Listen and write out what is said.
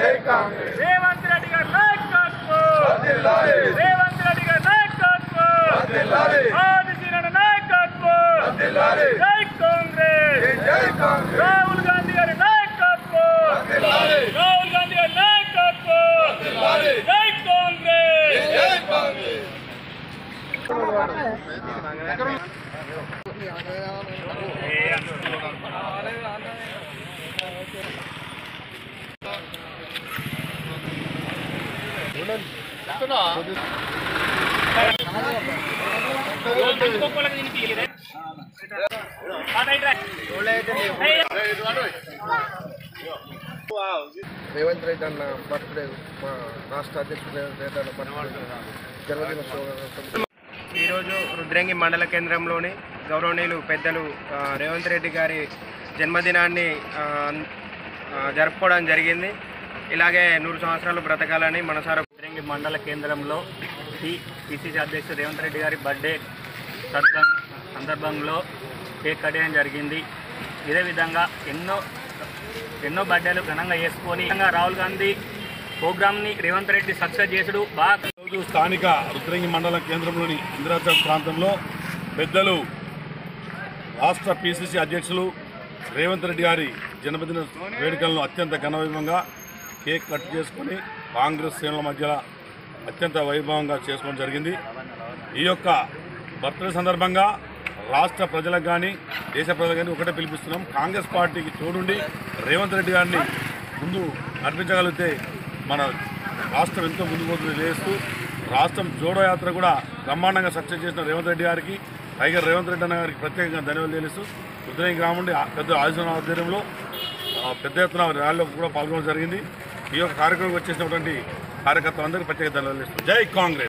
రేవంత్ రెడ్డి గారి నాయకత్వం, రేవంత్ రెడ్డి గారి నాయకత్వం, ఆదిశీలన నాయకత్వం, జై కాంగ్రెస్, రాహుల్ గాంధీ గారి నాయకత్వం, రాహుల్ గాంధీ గారి నాయకత్వం, జై కాంగ్రెస్. రేవంత్ రెడ్డి అన్న బర్త్డే, మా రాష్ట్ర అధ్యక్షుడు రేవంత్ రెడ్డి అన్న బర్త్డే జన్మదిన శుభాకాంక్షలు. ఈరోజు రుద్రంగి మండల కేంద్రంలోని గౌరవనీయులు పెద్దలు రేవంత్ రెడ్డి గారి జన్మదినాన్ని జరుపుకోవడం జరిగింది. ఇలాగే 100 సంవత్సరాలు బ్రతకాలని మనసారా. రుద్రంగి మండల కేంద్రంలో పిసిసి అధ్యక్షుడు రేవంత్ రెడ్డి గారి బర్త్డే సందర్భంలో కేక్ కట్ చేయడం జరిగింది. ఇదే విధంగా ఎన్నో బర్త్డేలు ఘనంగా చేసుకొని రాహుల్ గాంధీ ప్రోగ్రామ్ని రేవంత్ రెడ్డి సక్సెస్ చేసుడు బాగా. ఈరోజు స్థానిక రుద్రంగి మండల కేంద్రంలోని ఇందిరాచౌక్ ప్రాంతంలో పెద్దలు రాష్ట్ర పిసిసి అధ్యక్షులు రేవంత్ రెడ్డి గారి జన్మదిన వేడుకలను అత్యంత ఘనవైభవంగా కేక్ కట్ చేసుకొని కాంగ్రెస్ శ్రేణుల మధ్య అత్యంత వైభవంగా చేసుకోవడం జరిగింది. ఈ యొక్క బర్త్డే సందర్భంగా రాష్ట్ర ప్రజలకు కానీ దేశ ప్రజలకు కానీ ఒకటే పిలిపిస్తున్నాం. కాంగ్రెస్ పార్టీకి తోడుండి రేవంత్ రెడ్డి గారిని ముందు నడిపించగలిగితే మన రాష్ట్రం ఎంతో ముందు పోతుంది లేస్తూ రాష్ట్రం జోడో యాత్ర కూడా బ్రహ్మాండంగా సక్సెస్ చేసిన రేవంత్ రెడ్డి గారికి, టైగర్ రేవంత్ రెడ్డి అన్న గారికి ప్రత్యేకంగా ధన్యవాదాలు తెలుస్తూ రుద్రంగి గ్రామం నుండి పెద్ద ఆదిశన ఆధ్వర్యంలో పెద్ద ఎత్తున ర్యాలీలో కూడా పాల్గొనడం జరిగింది. ఈ యొక్క కార్యక్రమం వచ్చేసినటువంటి కార్యకర్తలందరికీ ప్రత్యేక ధన్యవాదాలు తెలుస్తూ జై కాంగ్రెస్.